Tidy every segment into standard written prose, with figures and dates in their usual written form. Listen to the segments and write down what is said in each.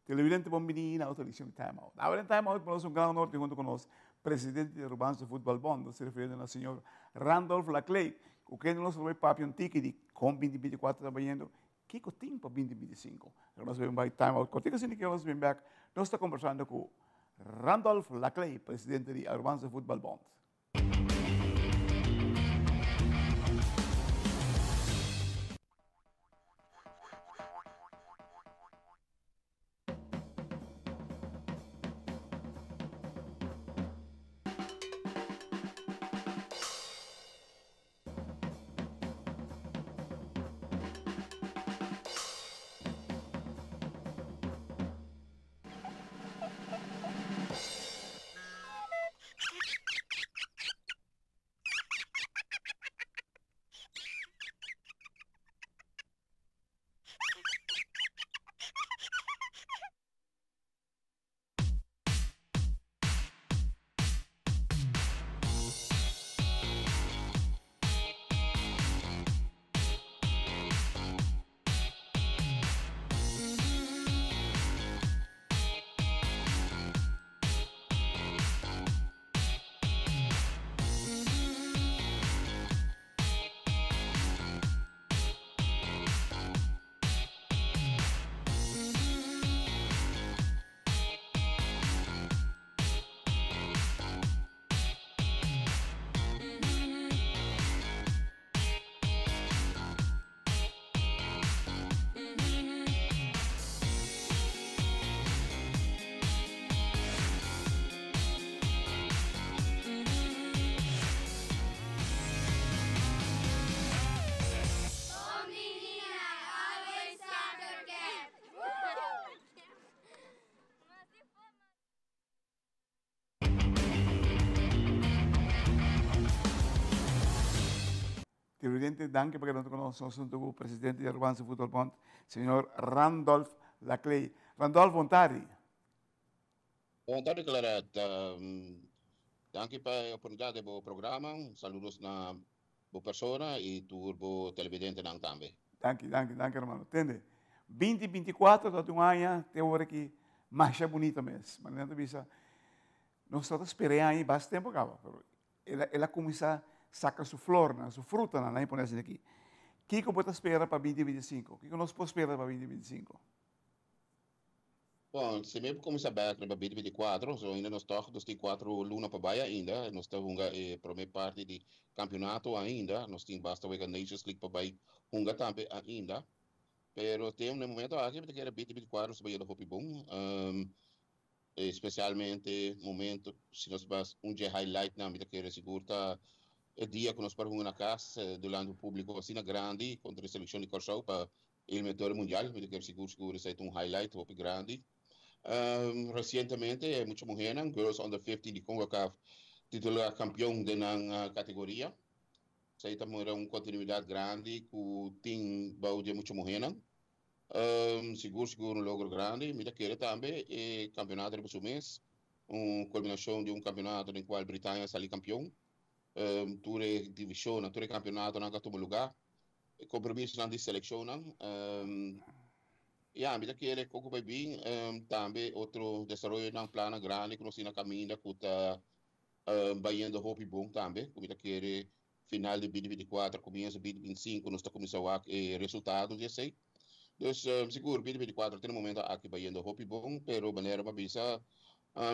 Televidente Bombini, na televisión Time Out. Ahora en Time Out ponemos un gran honor que junto con los presidente de Urbanos de Fútbol Bond, se refiere al señor Randolph Laclay, que nos vai papi un ticket com 2024 trabalhando, que tem para 2025. Nós vamos vai Time Out. Contigo assim que nós vamos back, nós estamos conversando com Randolph Laclay, presidente de Urbanos de Fútbol Bond. Presidente, danke porque nosotros conocemos o presidente de Urbanos de Fútbol Bond, señor Randolph Laclay. Randolph, vontade. Vontade, Claret. Danke pela oportunidade do programa. Saludos na boa pessoa e turbo televidente também. Danke, hermano. Entende? 2024 da um ano, tem hora que mais bonita mesmo. Mas não bisa, nós estamos esperando aí bastante tempo, acaba. Ela começa a sacar sua flor, sua fruta, na põe assim aqui. O que você espera para 2025? O que nós podemos esperar para 2025? Bom, se mesmo começar bem para 2024, so ainda nós temos 4 lunas para baia ainda, nós estamos a primeira parte do campeonato ainda, nós temos basta a Nations League para baia hunga também ainda, pero tem um momento aqui que era 2024 se baia do Hopi Bom, especialmente momento se nós vamos dia highlight na vida que era segura o dia que nós paramos na casa durante o público assim grande contra a seleção de Corsau para eliminatório mundial, que era seguro isso é um highlight Hopi grande. Recentemente, muita mulher, Girls Under 15 de CONCACAF, titular campeão na categoria. Isso aí também era uma continuidade grande, que tem balde muita mulher. Seguro um logro grande, mas aquele também é campeonato de mês, uma combinação de um campeonato no qual a Britânia sai campeão, toda divisão, todo campeonato não todo lugar, compromisso na seleção, mira que ele pouco bem também outro desenvolvimento na plano grande que nós temos na caminho que está baiando Hopi Bom também, como que ele final de 2024, começo de 2025, nós está começando a resultados, já sei. Então, seguro, 2024 tem um momento aqui baiando Hopi Bom, pero maneira para bisa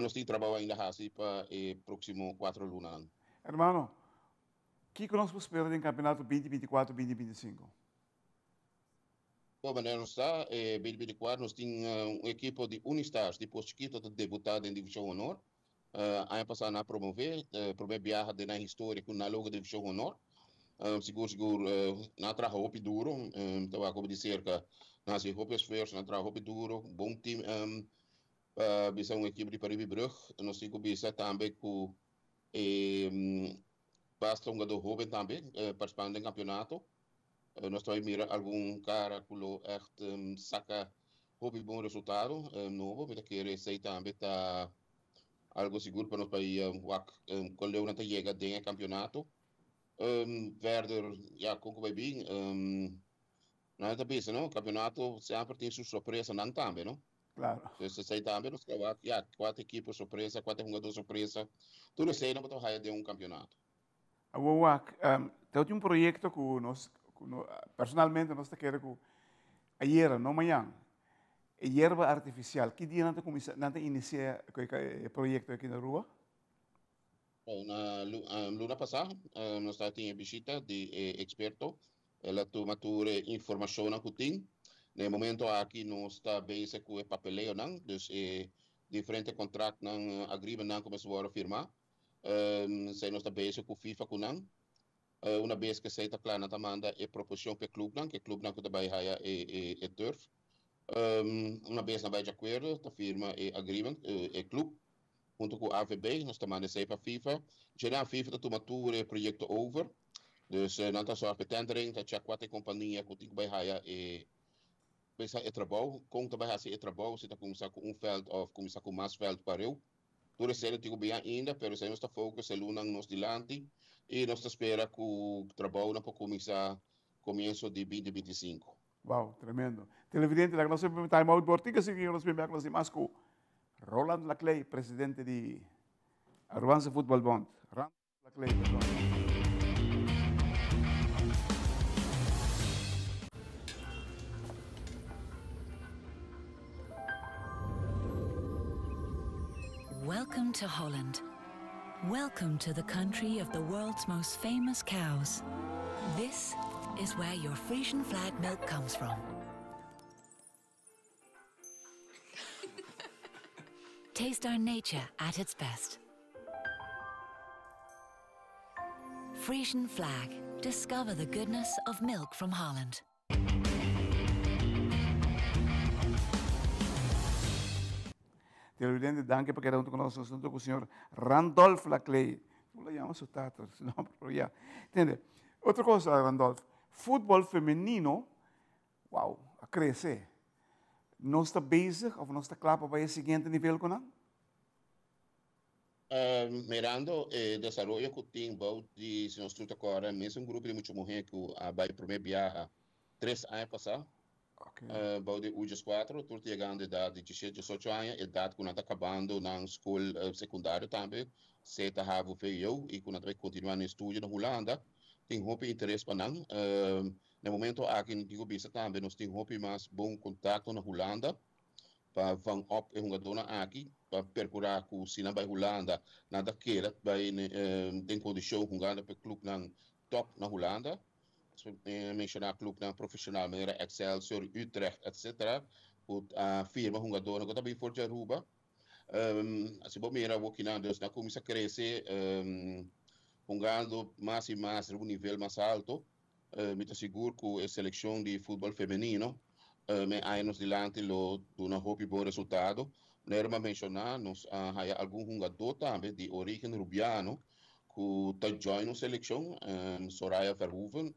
nós temos trabalho ainda assim para próximo 4 lunas. Hermano, o que nós podemos esperar no campeonato 2024-2025? Bom, maneira está, 2024 nós temos uma equipe de Unistars, depois chiquito de debutar em divisão honor. Ano passado na promover, primeira viagem na história com na logo divisão honor. Seguro, na traja Hopi duro, então como dizer que nas Hopi esforço, na traja Hopi duro, bom time, bisa uma equipe de Paribibrug, nós temos bisa também com basta um jogador jovem também, participando do campeonato. Nós estamos mirando algum cara que echt saca hobby bom resultado novo, mas que receita também está algo seguro para nós para ir quando eu não chega dentro do campeonato. Verder, como vai bem, não é bem, não? O campeonato sempre tem sua surpresa não também, não? Claro. Dus zij também nos trabalham, ja, 4 equipes surpresa, 4 jogadores surpresa. Tudo isso aí não botou raia de campeonato. Agora, tem um projeto personalmente, nós queremos que ayer, não amanhã, a erva artificial, que dia não inicia o projeto aqui na rua? Na luna passada, nós tínhamos visita de experto, ela toma toda informação que tem. No momento aqui nós está bem com o papeleo, não? Dus diferente contrato não agreement não começou a firmar. Sei nós está bem com FIFA com não. Uma vez que sei está claro, nós manda a proposição para o clube não, que o clube não que vai haya e turf. Uma vez na vai de acordo, está firma e agreement, e clube junto com a AVB, nós também mandando para a FIFA. Já a FIFA está tomando o projeto over. Dus não está só a tendering, está já 4 companhias que tem que vai e pensar em trabalho, como também fazer trabalho, se está começar com veld ou começar com mais veld para eu. Tudo isso não tem bem ainda, mas nós está focus em luna nos dilante e nós espera que o trabalho não pode começar começo de 2025. Wow, tremendo. Televidente, la nossa time out bortica seguir nós bem com mais com Roland Laclay, presidente de Arbanza Football Bond. Roland Laclay, perdão. Welcome to Holland. Welcome to the country of the world's most famous cows. This is where your Frisian flag milk comes from. Taste our nature at its best. Frisian flag. Discover the goodness of milk from Holland. Televidente, danke por quedar junto conosco. Junto com o senhor Randolph Laclay. Não le llamo su tato, não, pero ya. Entende? Outra coisa, Randolph. Futebol feminino, wow, a crescer. Nós está bezig ou nós está claro para o seguinte nível com nós? Mirando o desenvolvimento que tem, de se nós estamos agora, mesmo grupo de muitas mulheres que vai primeiro viajar 3 anos passados. Okay. De UGS4, estou chegando a idade de 17, 18 anos, idade que nós está acabando na escola secundária também, se está havendo feio e que nós vai continuar no estúdio na Holanda, tem muito interesse para nós. No momento aqui no Tigo Bisa também, nós temos muito mais bom contato na Holanda, para van op e jogador aqui, para percorrer com o Sina by Holanda, nada queira, vai tem condição jogando para o clube top na Holanda. Mencionar clube profissional, maneira Excelsior, Utrecht, etc. A firma jogadora que também for de Aruba. Se bom mira o que não Deus na começa a crescer, jogando mais e mais no nível mais alto. Me estou seguro que a seleção de futebol feminino, me anos dilante lo do na hope bom resultado. Nerma mencionar nos há algum jogador também de origem rubiano que está join na seleção, Soraya Verhoeven.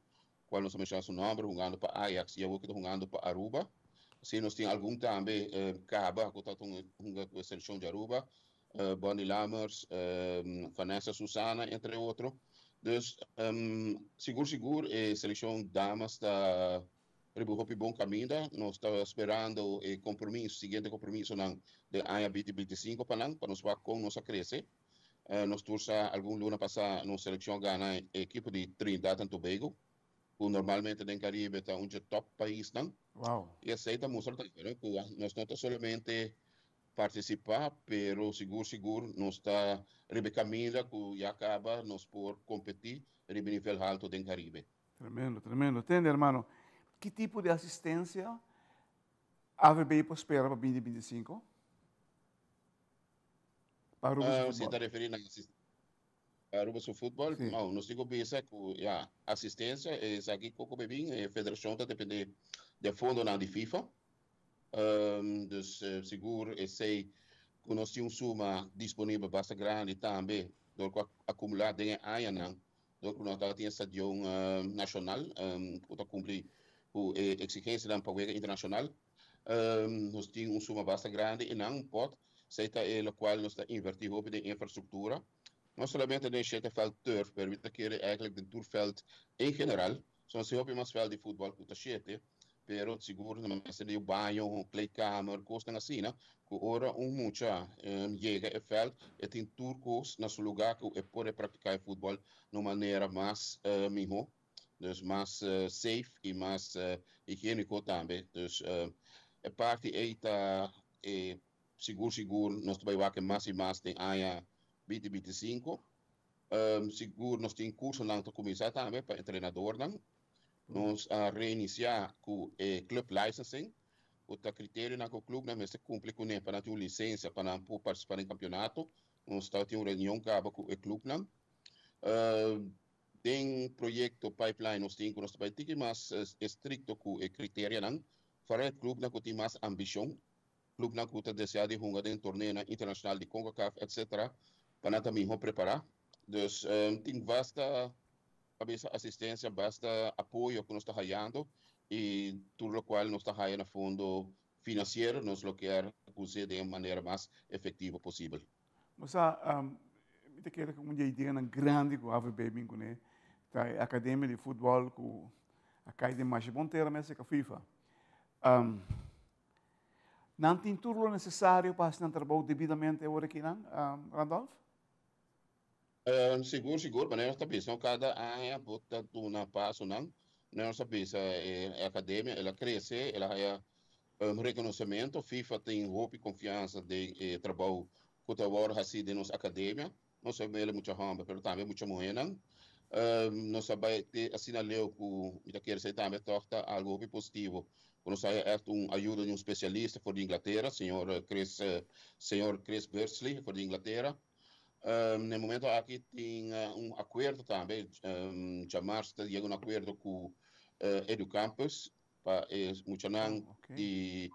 Qual nós chamamos seu nome, jogando para Ajax e eu que jogando para Aruba. Se nós temos algum também, Caba, que está com a seleção de Aruba, Bonnie Lammers, Vanessa Susana, entre outros. Dus, seguro, a seleção damas está rebuhando bom caminho. Nós estamos esperando o compromisso, seguinte compromisso de AIA 2025 para nós com nossa crescer. Nós torcemos algum luna passar na seleção Ghana, a equipe de Trinidad e Tobago. Normalmente no Caribe está um top país, não? Wow. E aceita mostrar que nós não está somente participar, pero seguro nós está caminho que já acaba nós por competir no nível alto do Caribe. Tremendo, tremendo. Entende, hermano? Que tipo de assistência a AVB espera para 2025? Para o Você está referindo a assistência? Para o futebol, não, nós temos que pensar que a assistência é aqui pouco bem, a federação está dependendo do fundo de FIFA. Dus seguro, eu sei que nós temos suma disponível bastante grande também, do que acumular dentro da área, não. Do que nós temos estadio nacional, para cumprir com a exigência da Power Internacional. Nós temos suma bastante grande e não pode, sei que é o qual nós está investindo em infraestrutura. Não somente de veld turf, permite que eigenlijk de toerveld in general, zoals heel veel veld de voetbal kunt acheten, pero seguro que de banho, kleedkamer, kosten assim, né? Que ora mucha chega e veld, e tem turcos na seu lugar que pode praticar futebol de uma maneira mais melhor, dus mais safe e mais higiênico também. Dus a parte aí tá seguro, nós também vamos mais e mais tem aí 2025. Seguro nós temos curso lá para começar também para treinador não. Nós reiniciar com club licensing, o critério na clube não se cumpre com ele para ter licença para participar em campeonato. Nós estamos em reunião com o clube não. Tem projeto pipeline nós temos mais estricto com o critério não. Para o clube não tem mais ambição, clube não tem desejo de jogar em torneio internacional de CONCACAF etc. Para também preparar. Dus tem basta assistência, basta apoio que nós estamos ganhando e tudo o qual nós estamos ganhando a fundo financeiro, nós lo quer usar de maneira mais efetiva possível. Mas eu quero que uma ideia grande que o AVB com a academia de futebol com a caída de mais bom ter mas com a FIFA. Não tem tudo o necessário para se trabalhar devidamente agora aqui, não, Randolph? Seguro, mas nós sabemos, cada ano bota uma passo não, nós sabemos a academia, ela cresce, ela tem reconhecimento, FIFA tem roupa e confiança de trabalho que agora assim de nossa academia, nós sabemos muito hampa, mas também muito mulher não, nós sabemos assinaleu que quer ser também torta algo positivo, nós sabemos ajuda de especialista for de Inglaterra, senhor Chris Bursley for de Inglaterra. No momento aqui tem acordo também, já março chegou acordo com Educampus para muito de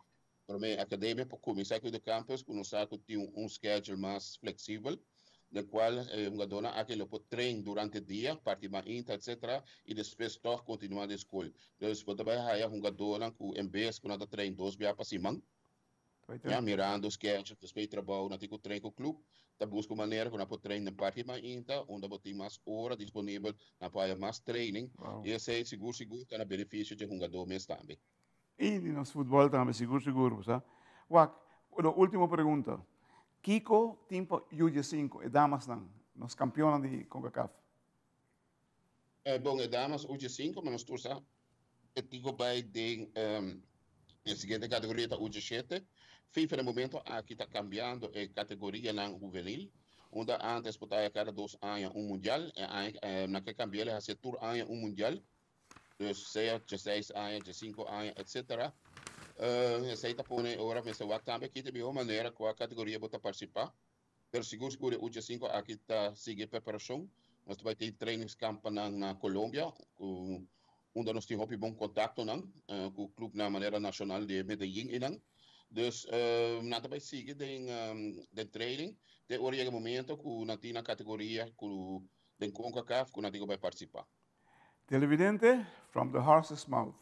para a academia para começar com Educampus, que nós tem schedule mais flexível, no qual uma dona aquele pode treinar durante o dia, parte mais inta, etc. E depois toch continuar na escola. Então, pode vai uma dona com em vez que nós treina 2 dias para cima. Ja, mirando os sketches, depois trabalho na tico treino com o clube, tá busco maneira que nós podemos treinar parte mais inta, onde tem mais horas disponível, na para mais training, e esse é seguro que na benefício de jogador mesmo também. E no nosso futebol também seguro, sabe? Wak, a última pergunta. Kiko, tempo UG5, e damas não, nos campeões de CONCACAF? Bom, e damas UG5, mas nós estamos tico by de a seguinte categoria da UG7. FIFA no momento aqui está cambiando a categoria na juvenil, onde antes podia cada 2 anos mundial, na que cambiou a ser tur anos mundial, dus seja 16 anos, 5 anos, etc. Essa está pondo agora mas o também que de boa maneira com a categoria para participar. Pero seguro o UG5 aqui está seguir preparação, nós vai ter trainings camp na Colômbia, onde nós temos bom contato com o clube na maneira nacional de Medellín Dus nada vai seguir de training, de hoje momento que na tina categoria que den CONCACAF que nada vai participar. Televidente, from the horse's mouth.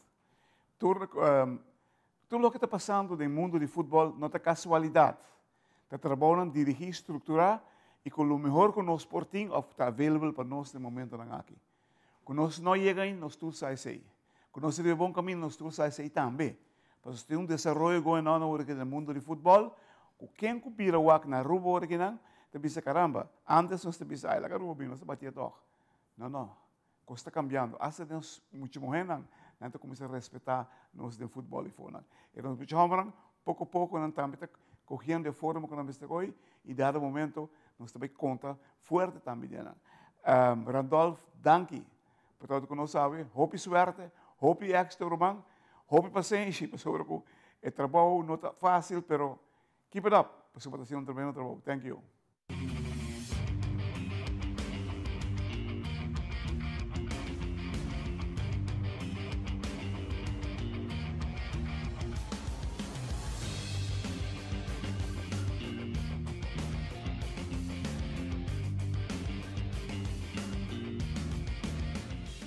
Tudo o que está passando no mundo do futebol não é casualidade. Está trabalhando, dirigir, estruturar e com o melhor que nós portamos está available para nós no momento aqui. Quando nós não chegamos, nós tudo sai aí. Quando nós temos bom caminho, nós tudo sai aí também. Mas tem desenvolvimento going on no mundo do futebol, quem copira o na rua aqui não, te pensa caramba, antes nós te pensa, ai, la rua bem, nós batia doch. Não, está cambiando. Hasta nós muito morrer não, nós começa a respeitar nós do futebol e fora. E nós muito homem, pouco a pouco nós também correndo de forma que nós estamos hoje e dado momento nós também conta forte também. Randolph, danke. Por tudo que nós sabe, hope suerte, hope extra romano. Hope paciência, pessoal, o trabalho não está fácil, pero keep it up. Pessoal, está sendo um trabalho. Thank you.